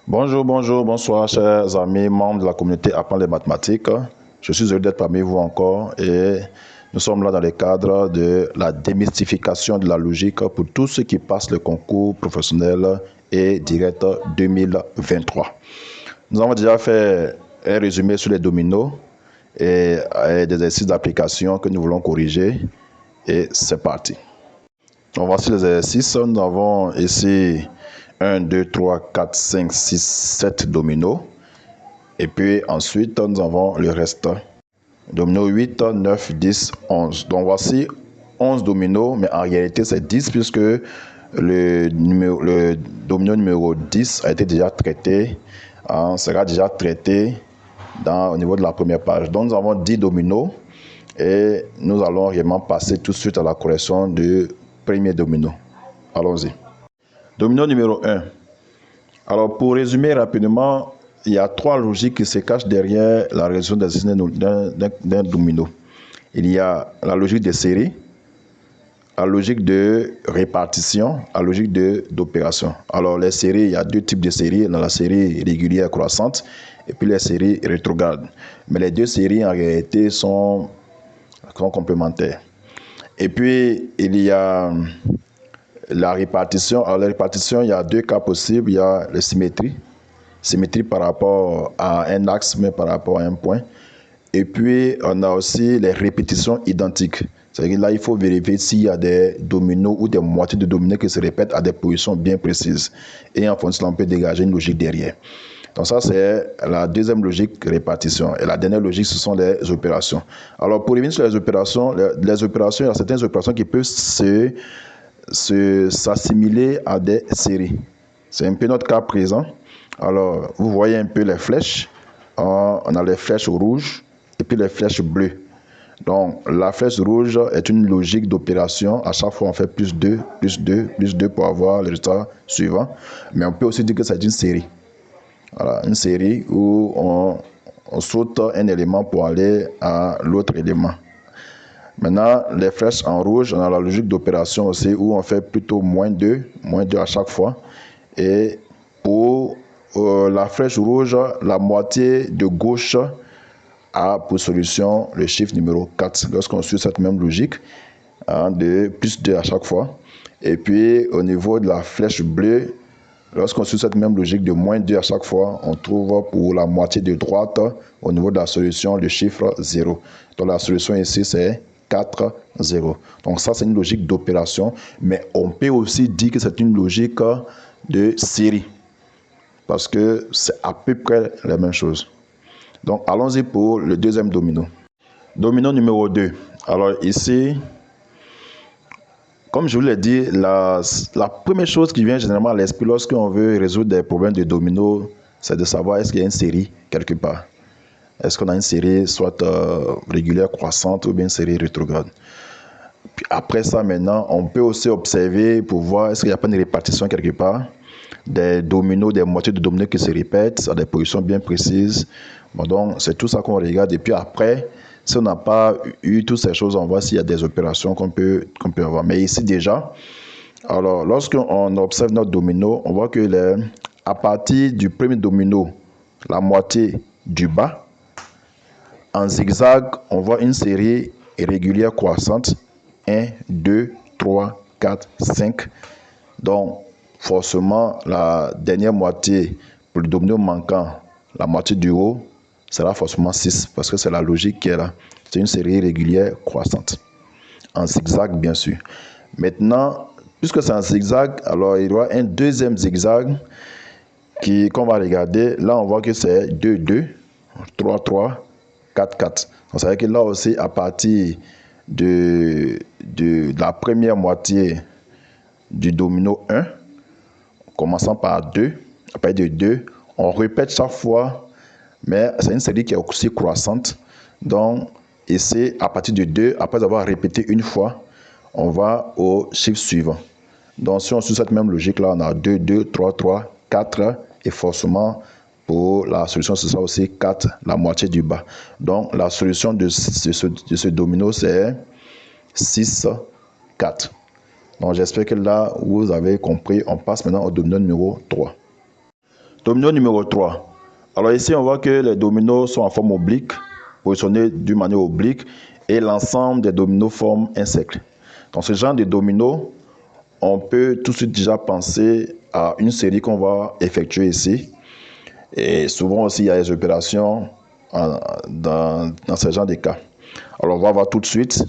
Bonsoir, chers amis, membres de la communauté Apprendre les mathématiques. Je suis heureux d'être parmi vous encore et nous sommes là dans le cadre de la démystification de la logique pour tous ceux qui passent le concours professionnel et direct 2023. Nous avons déjà fait un résumé sur les dominos et des exercices d'application que nous voulons corriger et c'est parti. Donc voici les exercices. Nous avons ici 1, 2, 3, 4, 5, 6, 7 dominos. Et puis ensuite, nous avons le reste. Domino 8, 9, 10, 11. Donc voici 11 dominos, mais en réalité c'est 10 puisque le domino numéro 10 a été déjà traité, sera déjà traité au niveau de la première page. Donc nous avons 10 dominos et nous allons réellement passer tout de suite à la correction du premier domino. Allons-y. Domino numéro 1. Alors, pour résumer rapidement, il y a trois logiques qui se cachent derrière la résolution d'un domino. Il y a la logique de série, la logique de répartition, la logique d'opération. Alors, les séries, il y a deux types de séries. Dans la série régulière croissante et puis les séries rétrogrades. Mais les deux séries, en réalité, sont complémentaires. Et puis, il y a la répartition. Alors, la répartition, il y a deux cas possibles. Il y a la symétrie par rapport à un axe, mais par rapport à un point. Et puis, on a aussi les répétitions identiques. C'est-à-dire que là, il faut vérifier s'il y a des dominos ou des moitiés de dominos qui se répètent à des positions bien précises. Et en fonction, on peut dégager une logique derrière. Donc ça, c'est la deuxième logique, répartition. Et la dernière logique, ce sont les opérations. Alors, pour revenir sur les opérations, il y a certaines opérations qui peuvent s'assimiler à des séries. C'est un peu notre cas présent. Alors, vous voyez un peu les flèches. On a les flèches rouges et puis les flèches bleues. Donc, la flèche rouge est une logique d'opération. À chaque fois, on fait plus 2, plus 2, plus 2 pour avoir le résultat suivant. Mais on peut aussi dire que c'est une série. Voilà, une série où on saute un élément pour aller à l'autre élément. Maintenant, les flèches en rouge, on a la logique d'opération aussi où on fait plutôt moins 2 à chaque fois. Et pour la flèche rouge, la moitié de gauche a pour solution le chiffre numéro 4. Lorsqu'on suit cette même logique, de plus 2 à chaque fois. Et puis, au niveau de la flèche bleue, lorsqu'on suit cette même logique de moins 2 à chaque fois, on trouve pour la moitié de droite, au niveau de la solution, le chiffre 0. Donc, la solution ici, c'est 4, 0. Donc, ça, c'est une logique d'opération. Mais on peut aussi dire que c'est une logique de série. Parce que c'est à peu près la même chose. Donc, allons-y pour le deuxième domino. Domino numéro 2. Alors ici, comme je vous l'ai dit, la première chose qui vient généralement à l'esprit lorsqu'on veut résoudre des problèmes de domino, c'est de savoir est-ce qu'il y a une série quelque part. Est-ce qu'on a une série soit régulière croissante ou bien une série rétrograde. Puis après ça, maintenant, on peut aussi observer pour voir est-ce qu'il n'y a pas une répartition quelque part. Des dominos, des moitiés de dominos qui se répètent à des positions bien précises. Bon, donc, c'est tout ça qu'on regarde. Et puis après, si on n'a pas eu toutes ces choses, on voit s'il y a des opérations qu'on peut avoir. Mais ici déjà, alors, lorsqu'on observe notre domino, on voit que à partir du premier domino, la moitié du bas, en zigzag, on voit une série régulière croissante. 1, 2, 3, 4, 5. Donc, forcément, la dernière moitié, pour le domino manquant, la moitié du haut, sera forcément 6, parce que c'est la logique qui est là. C'est une série régulière croissante. En zigzag, bien sûr. Maintenant, puisque c'est en zigzag, alors il y aura un deuxième zigzag qu'on va regarder. Là, on voit que c'est 2, 2, 3, 3, 4, 4. Donc, ça veut dire que là aussi, à partir de la première moitié du domino 1, commençant par 2, après de 2, on répète chaque fois, mais c'est une série qui est aussi croissante. Donc, ici, à partir de 2, après avoir répété une fois, on va au chiffre suivant. Donc, si on suit cette même logique-là, on a 2, 2, 3, 3, 4, et forcément, pour la solution, ce sera aussi 4, la moitié du bas. Donc, la solution de ce domino, c'est 6, 4. Donc, j'espère que là, vous avez compris. On passe maintenant au domino numéro 3. Domino numéro 3. Alors ici, on voit que les dominos sont en forme oblique, positionnés d'une manière oblique, et l'ensemble des dominos forme un cercle. Dans ce genre de domino, on peut tout de suite déjà penser à une série qu'on va effectuer ici. Et souvent aussi, il y a des opérations dans ce genre de cas. Alors, on va voir tout de suite.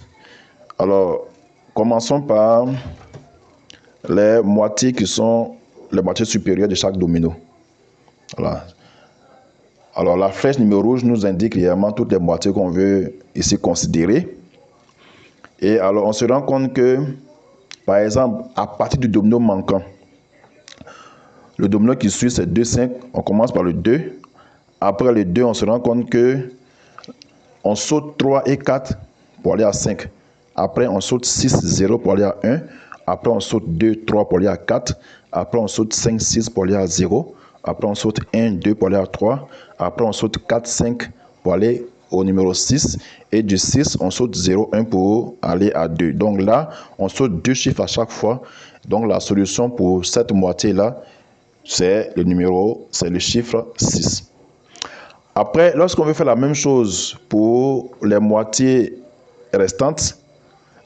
Alors, commençons par les moitiés qui sont les moitiés supérieures de chaque domino. Voilà. Alors, la flèche numéro rouge nous indique réellement toutes les moitiés qu'on veut ici considérer. Et alors, on se rend compte que, par exemple, à partir du domino manquant, le domino qui suit, c'est 2, 5. On commence par le 2. Après le 2, on se rend compte que on saute 3 et 4 pour aller à 5. Après, on saute 6, 0 pour aller à 1. Après, on saute 2, 3 pour aller à 4. Après, on saute 5, 6 pour aller à 0. Après, on saute 1, 2 pour aller à 3. Après, on saute 4, 5 pour aller au numéro 6. Et du 6, on saute 0, 1 pour aller à 2. Donc là, on saute 2 chiffres à chaque fois. Donc la solution pour cette moitié-là, c'est le chiffre 6. Après, lorsqu'on veut faire la même chose pour les moitiés restantes,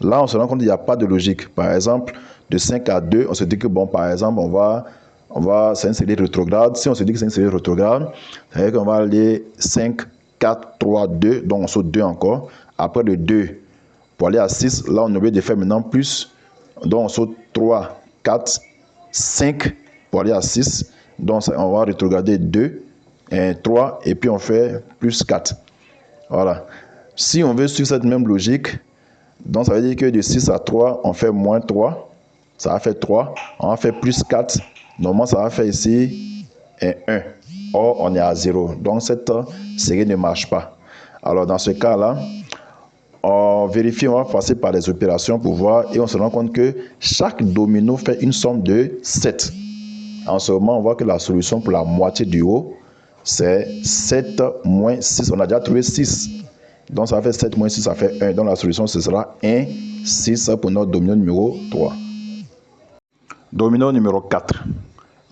là, on se rend compte qu'il n'y a pas de logique. Par exemple, de 5 à 2, on se dit que, bon, par exemple, c'est une série rétrograde. Si on se dit que c'est une série rétrograde, ça veut dire qu'on va aller 5, 4, 3, 2, donc on saute 2 encore. Après le 2, pour aller à 6, là, on oublie de faire maintenant plus. Donc, on saute 3, 4, 5 pour aller à 6. Donc, on va rétrograder 2, 3, et puis on fait plus 4. Voilà. Si on veut suivre cette même logique, donc ça veut dire que de 6 à 3, on fait moins 3. Ça va faire 3. On va faire plus 4. Normalement, ça va faire ici 1. Or, on est à 0. Donc, cette série ne marche pas. Alors, dans ce cas-là, on vérifie, on va passer par les opérations pour voir et on se rend compte que chaque domino fait une somme de 7. En ce moment, on voit que la solution pour la moitié du haut, c'est 7 moins 6. On a déjà trouvé 6. Donc, ça fait 7 moins 6, ça fait 1. Donc, la solution, ce sera 1, 6 pour notre domino numéro 3. Domino numéro 4.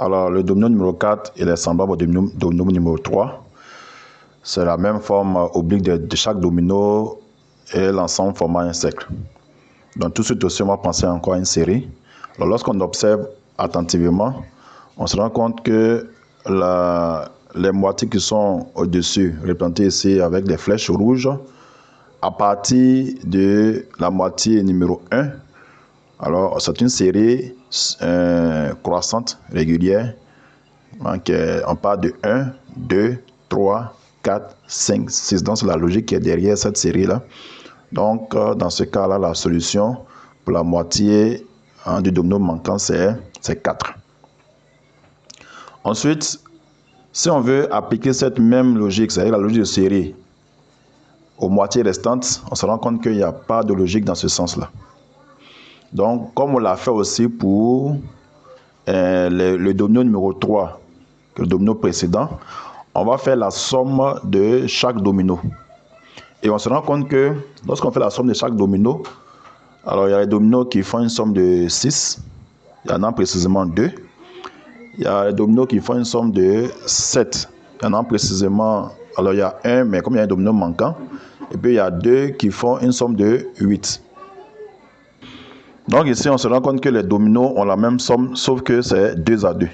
Alors, le domino numéro 4, il est semblable au domino numéro 3. C'est la même forme oblique de chaque domino et l'ensemble formant un cercle. Donc, tout de suite aussi, on va penser encore à une série. Alors, lorsqu'on observe attentivement, on se rend compte que les moitiés qui sont au-dessus, représentées ici avec des flèches rouges, à partir de la moitié numéro 1, alors c'est une série croissante, régulière. Donc, on part de 1, 2, 3, 4, 5, 6. Donc, c'est la logique qui est derrière cette série-là. Donc, dans ce cas-là, la solution pour la moitié du domino manquant, c'est 4. Ensuite, si on veut appliquer cette même logique, c'est-à-dire la logique de série, aux moitiés restantes, on se rend compte qu'il n'y a pas de logique dans ce sens-là. Donc, comme on l'a fait aussi pour le domino numéro 3, le domino précédent, on va faire la somme de chaque domino. Et on se rend compte que lorsqu'on fait la somme de chaque domino, alors il y a les dominos qui font une somme de 6, il y en a précisément 2. Il y a les dominos qui font une somme de 7, il y en a précisément, alors il y a 1, mais comme il y a un domino manquant, et puis il y a 2 qui font une somme de 8. Donc ici, on se rend compte que les dominos ont la même somme, sauf que c'est 2 à 2.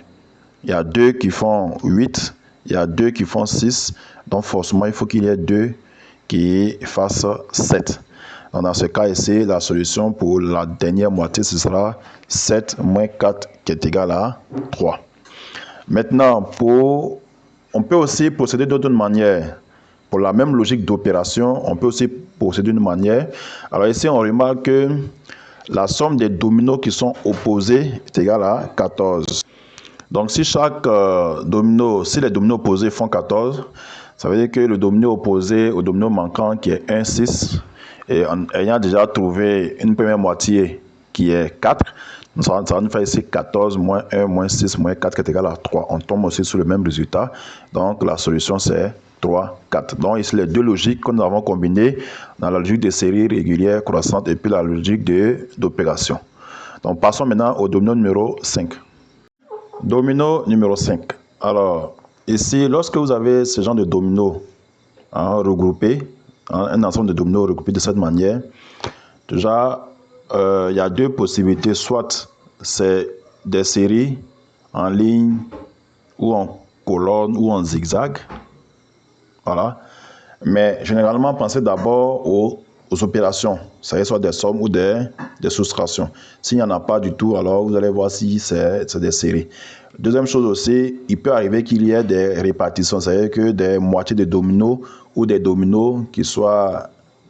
Il y a 2 qui font 8, il y a 2 qui font 6, donc forcément, il faut qu'il y ait 2 qui fassent 7. Donc dans ce cas ici, la solution pour la dernière moitié, ce sera 7 moins 4 qui est égal à 3. Maintenant, on peut aussi procéder d'autres manières. Pour la même logique d'opération, on peut aussi procéder d'une manière. Alors ici, on remarque que la somme des dominos qui sont opposés est égale à 14. Donc si chaque si les dominos opposés font 14, ça veut dire que le domino opposé au domino manquant qui est 1, 6, et en ayant déjà trouvé une première moitié qui est 4, ça va nous faire ici 14 moins 1 moins 6 moins 4 qui est égal à 3. On tombe aussi sur le même résultat. Donc la solution c'est 3, 4. Donc ici les deux logiques que nous avons combinées dans la logique de série régulière croissante et puis la logique d'opération. Donc passons maintenant au domino numéro 5. Domino numéro 5. Alors, ici, lorsque vous avez ce genre de dominos regroupés, un ensemble de dominos regroupés de cette manière, déjà, il y a deux possibilités. Soit c'est des séries en ligne ou en colonne ou en zigzag. Voilà. Mais généralement, pensez d'abord aux opérations. Ça soit des sommes ou des soustractions. S'il n'y en a pas du tout, alors vous allez voir si c'est des séries. Deuxième chose aussi, il peut arriver qu'il y ait des répartitions. C'est-à-dire que des moitiés de dominos ou des dominos qui soient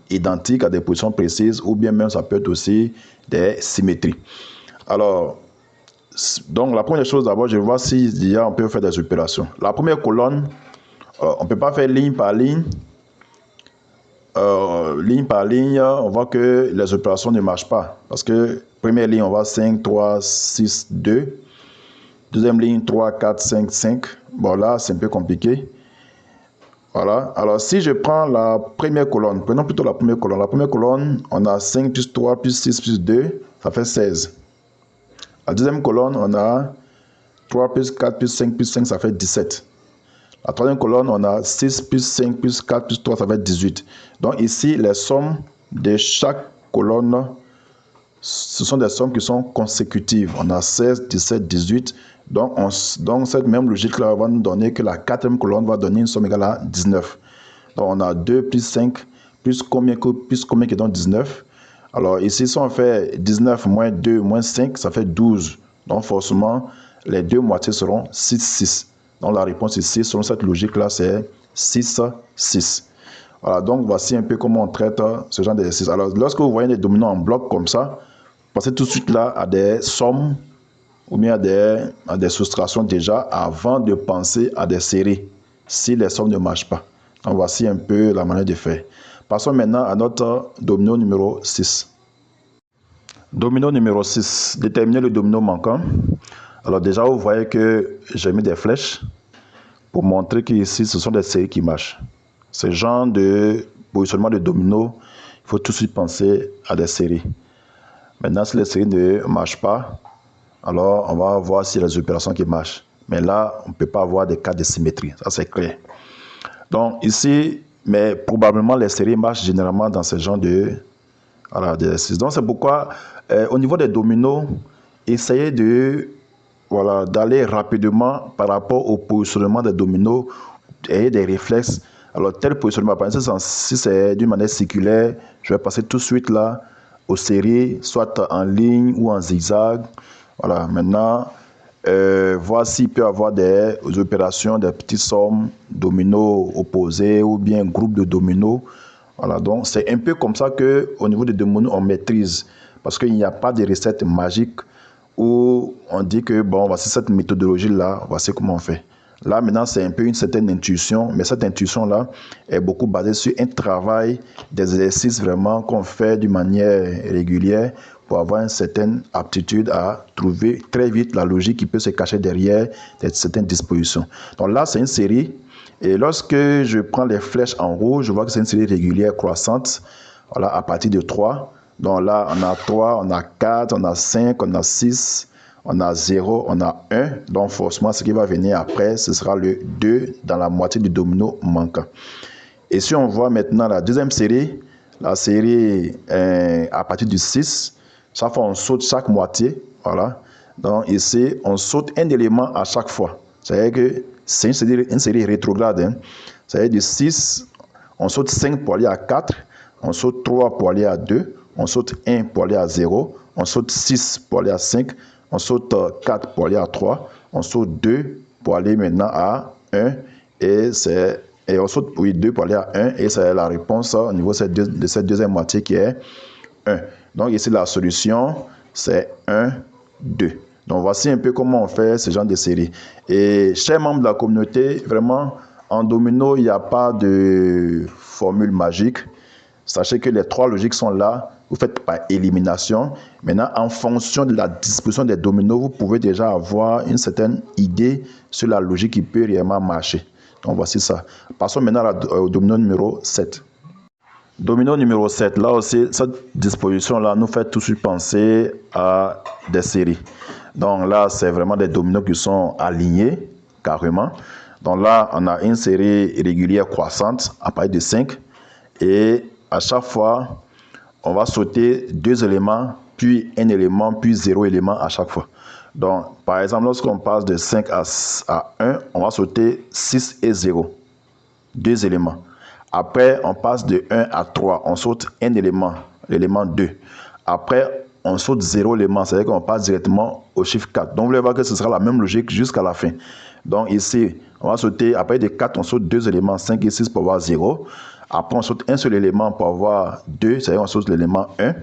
identiques à des positions précises, ou bien même ça peut être aussi des symétries. Alors, donc la première chose d'abord, je vais voir si on peut faire des opérations. La première colonne, on ne peut pas faire ligne par ligne. Ligne par ligne, on voit que les opérations ne marchent pas. Parce que première ligne, on va 5, 3, 6, 2. Deuxième ligne, 3, 4, 5, 5. Bon, là, c'est un peu compliqué. Voilà. Alors, si je prends la première colonne, prenons plutôt la première colonne. La première colonne, on a 5 plus 3 plus 6 plus 2, ça fait 16. La deuxième colonne, on a 3 plus 4 plus 5 plus 5, ça fait 17. La troisième colonne, on a 6 plus 5 plus 4 plus 3, ça fait 18. Donc ici, les sommes de chaque colonne, ce sont des sommes qui sont consécutives. On a 16, 17, 18. Donc cette même logique-là va nous donner que la quatrième colonne va donner une somme égale à 19. Donc on a 2 plus 5 plus combien qui donne 19. Alors ici, si on fait 19 moins 2 moins 5, ça fait 12. Donc forcément, les deux moitiés seront 6, 6. Donc la réponse ici, selon cette logique-là, c'est 6, 6. Voilà, donc voici un peu comment on traite ce genre d'exercice. Alors lorsque vous voyez des dominos en bloc comme ça, pensez tout de suite là à des sommes ou bien à des soustractions déjà avant de penser à des séries, si les sommes ne marchent pas. Donc voici un peu la manière de faire. Passons maintenant à notre domino numéro 6. Domino numéro 6, déterminer le domino manquant. Alors déjà, vous voyez que j'ai mis des flèches pour montrer qu'ici, ce sont des séries qui marchent. Ce genre de positionnement de domino, il faut tout de suite penser à des séries. Maintenant, si les séries ne marchent pas, alors on va voir si les opérations qui marchent. Mais là, on ne peut pas avoir des cas de symétrie, ça c'est clair. Donc ici, mais probablement les séries marchent généralement dans ce genre d'exercice. Donc c'est pourquoi, au niveau des dominos, essayez d'aller rapidement par rapport au positionnement des dominos, ayez des réflexes. Alors tel positionnement, par exemple, si c'est d'une manière circulaire, je vais passer tout de suite là aux séries, soit en ligne ou en zigzag. Voilà, maintenant, voir s'il peut y avoir des opérations, des petites sommes, dominos opposés ou bien groupe de dominos. Voilà, donc c'est un peu comme ça qu'au niveau des dominos, on maîtrise. Parce qu'il n'y a pas de recette magique où on dit que, bon, voici cette méthodologie-là, voici comment on fait. Là, maintenant, c'est un peu une certaine intuition, mais cette intuition-là est beaucoup basée sur un travail, des exercices vraiment qu'on fait d'une manière régulière pour avoir une certaine aptitude à trouver très vite la logique qui peut se cacher derrière certaines dispositions. Donc là, c'est une série. Et lorsque je prends les flèches en rouge, je vois que c'est une série régulière croissante, voilà, à partir de 3. Donc là, on a 3, on a 4, on a 5, on a 6, on a 0, on a 1. Donc forcément, ce qui va venir après, ce sera le 2 dans la moitié du domino manquant. Et si on voit maintenant la deuxième série, la série à partir du 6, chaque fois on saute chaque moitié. Voilà. Donc ici, on saute un élément à chaque fois. C'est-à-dire que c'est une série rétrograde. Hein. C'est-à-dire du 6, on saute 5 pour aller à 4, on saute 3 pour aller à 2, on saute 1 pour aller à 0, on saute 6 pour aller à 5, on saute 4 pour aller à 3, on saute 2 pour aller maintenant à 1, et on saute 2 pour aller à 1, et c'est la réponse au niveau de cette deuxième moitié qui est 1. Donc ici, la solution, c'est 1, 2. Donc voici un peu comment on fait ce genre de série. Et chers membres de la communauté, vraiment, en domino, il n'y a pas de formule magique. Sachez que les trois logiques sont là. Vous faites par élimination. Maintenant, en fonction de la disposition des dominos, vous pouvez déjà avoir une certaine idée sur la logique qui peut réellement marcher. Donc voici ça. Passons maintenant au domino numéro 7. Domino numéro 7, là aussi, cette disposition-là nous fait tout de suite penser à des séries. Donc là, c'est vraiment des dominos qui sont alignés. carrément. Donc là, on a une série régulière croissante à partir de 5. Et à chaque fois, on va sauter 2 éléments, puis un élément, puis 0 élément à chaque fois. Donc, par exemple, lorsqu'on passe de 5 à 1, on va sauter 6 et 0. 2 éléments. Après, on passe de 1 à 3. On saute un élément, l'élément 2. Après, on saute 0 élément, c'est-à-dire qu'on passe directement au chiffre 4. Donc, vous allez voir que ce sera la même logique jusqu'à la fin. Donc, ici, on va sauter, après de 4, on saute 2 éléments, 5 et 6 pour avoir 0. Après, on saute un seul élément pour avoir 2, c'est-à-dire on saute l'élément 1.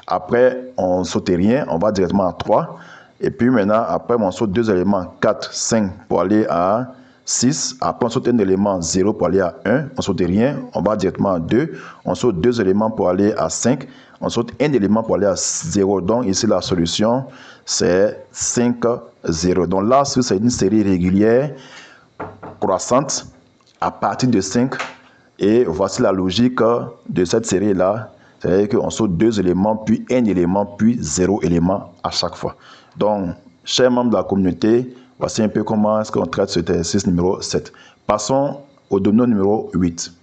Après, on ne saute rien, on va directement à 3. Et puis maintenant, après, on saute 2 éléments, 4, 5 pour aller à 6. Après, on saute un élément 0 pour aller à 1. On saute rien, on va directement à 2. On saute 2 éléments pour aller à 5. On saute un élément pour aller à 0. Donc ici, la solution, c'est 5, 0. Donc là, c'est une série régulière croissante à partir de 5. Et voici la logique de cette série-là. C'est-à-dire qu'on saute 2 éléments, puis un élément, puis 0 élément à chaque fois. Donc, chers membres de la communauté, voici un peu comment est-ce qu'on traite cet exercice numéro 7. Passons au domino numéro 8.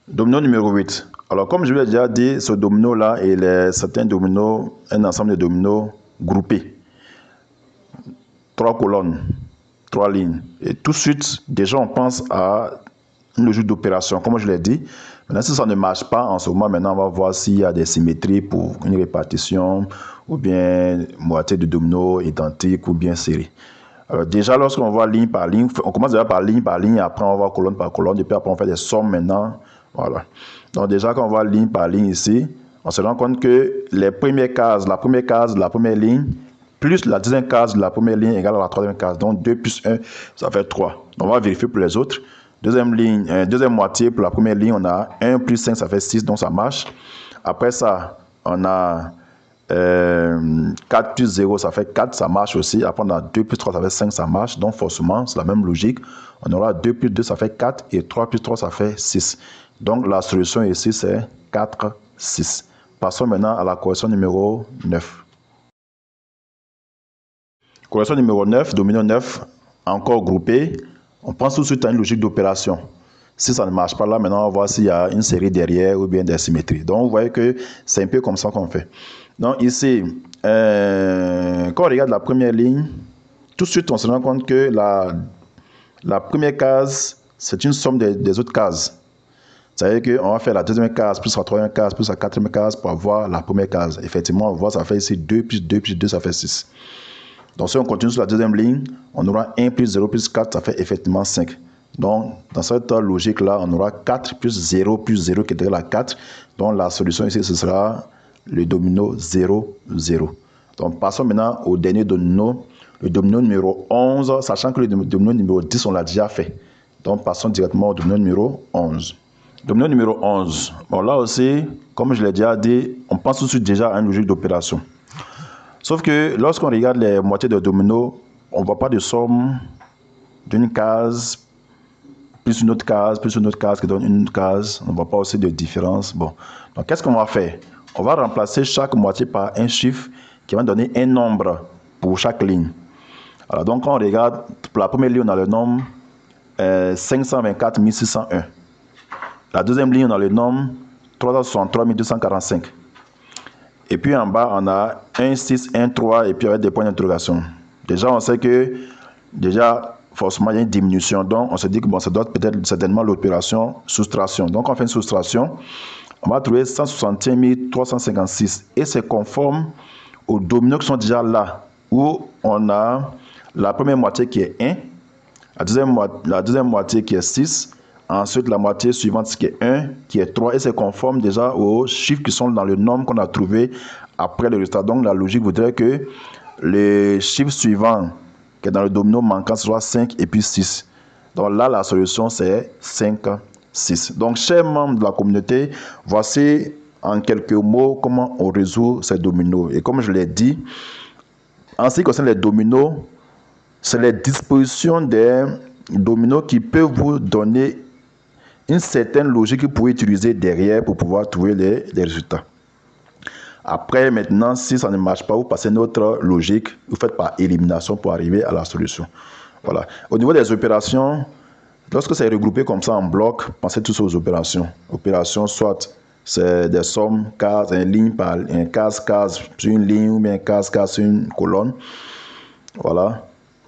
Domino numéro 8. Alors, comme je vous l'ai déjà dit, ce domino-là, il est certains dominos, un ensemble de dominos groupés. 3 colonnes, 3 lignes. Et tout de suite, déjà, on pense à une logique d'opération, comme je l'ai dit. Maintenant, si ça ne marche pas en ce moment, maintenant, on va voir s'il y a des symétries pour une répartition, ou bien moitié de domino identique, ou bien série. Alors, déjà, lorsqu'on voit ligne par ligne, on commence déjà par ligne, après on va colonne par colonne, et puis après on fait des sommes maintenant. Voilà. Donc déjà, quand on voit ligne par ligne ici, on se rend compte que les premières cases, la première case de la première ligne, plus la deuxième case de la première ligne égale à la troisième case. Donc 2 plus 1, ça fait 3. On va vérifier pour les autres. Deuxième moitié pour la première ligne, on a 1 plus 5, ça fait 6, donc ça marche. Après ça, on a 4 plus 0, ça fait 4, ça marche aussi. Après, on a 2 plus 3, ça fait 5, ça marche. Donc forcément, c'est la même logique. On aura 2 plus 2, ça fait 4, et 3 plus 3, ça fait 6. Donc la solution ici, c'est 4, 6. Passons maintenant à la correction numéro 9. Correction numéro 9, domino 9, encore groupé. On pense tout de suite à une logique d'opération. Si ça ne marche pas là, maintenant on va voir s'il y a une série derrière ou bien des symétries. Donc vous voyez que c'est un peu comme ça qu'on fait. Donc ici, quand on regarde la première ligne, tout de suite on se rend compte que la première case, c'est une somme des autres cases. C'est-à-dire qu'on va faire la deuxième case, plus la troisième case, plus la quatrième case pour avoir la première case. Effectivement, on voit ça fait ici 2 plus 2 plus 2, ça fait 6. Donc, si on continue sur la deuxième ligne, on aura 1 plus 0 plus 4, ça fait effectivement 5. Donc, dans cette logique-là, on aura 4 plus 0 plus 0 qui est égal à 4. Donc, la solution ici, ce sera le domino 0, 0. Donc, passons maintenant au dernier domino, le domino numéro 11, sachant que le domino numéro 10, on l'a déjà fait. Donc, passons directement au domino numéro 11. Domino numéro 11. Bon, là aussi, comme je l'ai déjà dit, on pense tout de suite déjà à une logique d'opération. Sauf que lorsqu'on regarde les moitiés de domino, on ne voit pas de somme d'une case plus une autre case, plus une autre case qui donne une case. On ne voit pas aussi de différence. Bon. Donc, qu'est-ce qu'on va faire? On va remplacer chaque moitié par un chiffre qui va donner un nombre pour chaque ligne. Alors, donc, quand on regarde, pour la première ligne, on a le nombre 524 601. La deuxième ligne, on a le nombre 363 245. Et puis en bas, on a 1, 6, 1, 3 et puis avec des points d'interrogation. Déjà, on sait que, forcément, il y a une diminution. Donc, on se dit que bon, ça doit peut-être certainement l'opération soustraction. Donc, on fait une soustraction. On va trouver 161 356. Et c'est conforme aux dominos qui sont déjà là, où on a la première moitié qui est 1, la deuxième moitié qui est 6, ensuite la moitié suivante qui est 1, qui est 3, et c'est conforme déjà aux chiffres qui sont dans le nombre qu'on a trouvé après le résultat. Donc la logique voudrait que le chiffre suivant qui est dans le domino manquant soit 5 et puis 6. Donc là, la solution c'est 5, 6. Donc chers membres de la communauté, voici en quelques mots comment on résout ces dominos. Et comme je l'ai dit, en ce qui concerne les dominos, c'est les dispositions des dominos qui peuvent vous donner une certaine logique que vous pouvez utiliser derrière pour pouvoir trouver les résultats. Après, maintenant, si ça ne marche pas, vous passez notre logique, vous faites par élimination pour arriver à la solution. Voilà. Au niveau des opérations, lorsque c'est regroupé comme ça en bloc, pensez tous aux opérations. Opérations, soit c'est des sommes, cases, une ligne par un case sur une ligne, ou bien case sur une colonne. Voilà.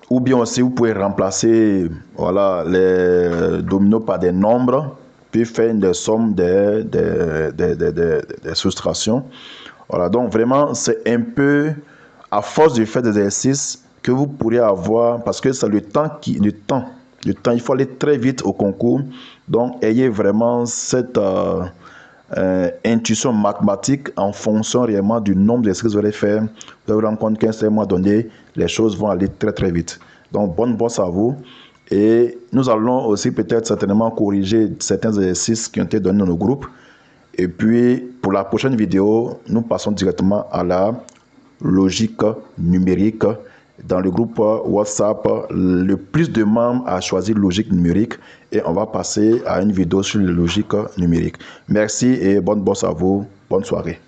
Ou bien aussi, vous pouvez remplacer voilà, les dominos par des nombres, puis faire des sommes, des soustractions. Voilà, donc vraiment, c'est un peu à force de faire des exercices que vous pourrez avoir, parce que c'est le temps, il faut aller très vite au concours. Donc, ayez vraiment cette intuition mathématique en fonction réellement du nombre d'exercices que vous allez faire. Vous allez vous rendre compte qu'à un certain moment donné, les choses vont aller très très vite. Donc, bonne bosse à vous. Et nous allons aussi peut-être certainement corriger certains exercices qui ont été donnés dans nos groupes. Et puis, pour la prochaine vidéo, nous passons directement à la logique numérique. Dans le groupe WhatsApp, le plus de membres a choisi logique numérique et on va passer à une vidéo sur la logique numérique. Merci et bonne bosse à vous. Bonne soirée.